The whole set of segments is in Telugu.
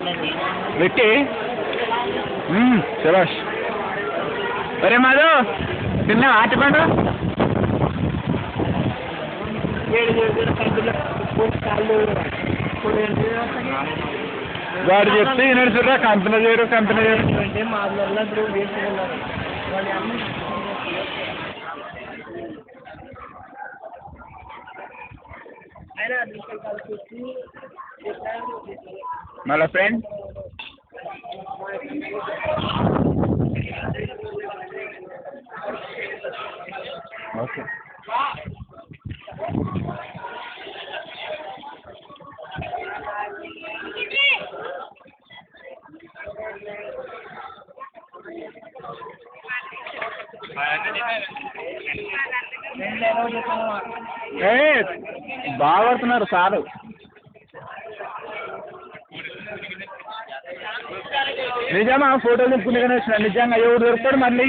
विक्की शबाश अरे माधव తిన్నా ఆటపండు వాడు చెప్తే వినడుచురా కంపెనీ చేయరు అంటే మళ్ళా ఫ్రెండ్ ఓకే బాగా పడుతున్నారు సారు నిజమా ఫోటోలు తిప్పుకునే వచ్చిన నిజంగా ఎవరు దొరుకుతాడు మళ్ళీ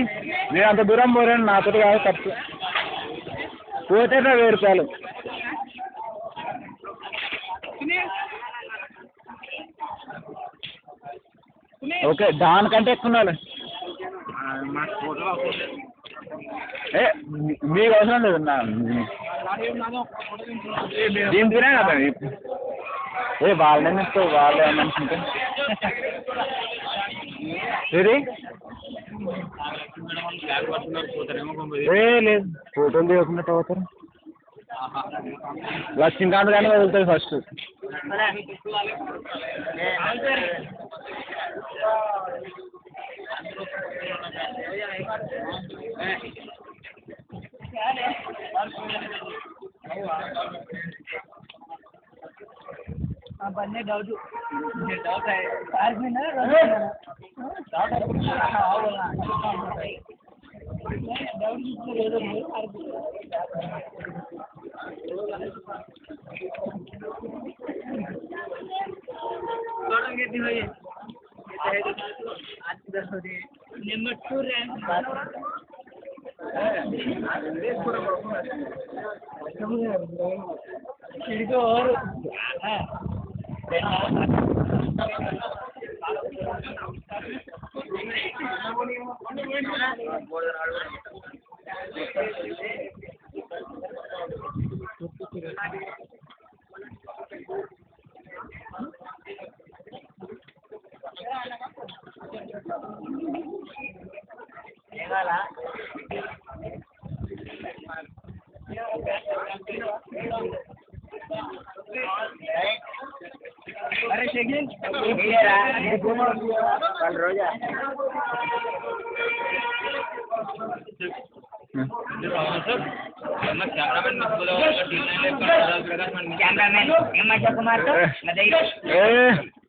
నేను అంత దూరం పోరాను నాతో కాదు తప్పు పోతే 1000 రూపాయలు ఓకే దానికంటే ఎక్కువ మీకు అవసరం లేదు దీంట్లోనే కదా వాళ్ళే ఇస్తావు వాళ్ళే అనుకుంటే ఏది లేదు ఫోటోలు తీయకున్నట్టు అవుతారు లక్ష్మీకాంత్ కానీ వదులుతుంది ఫస్ట్ बनने डाउट है आज में ना नंबर 2 रैंक और अरे शेखिन कल रोजा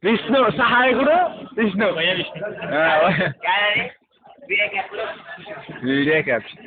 విష్ణు సహాయకుడు విష్ణు వీడియో క్యాప్షన్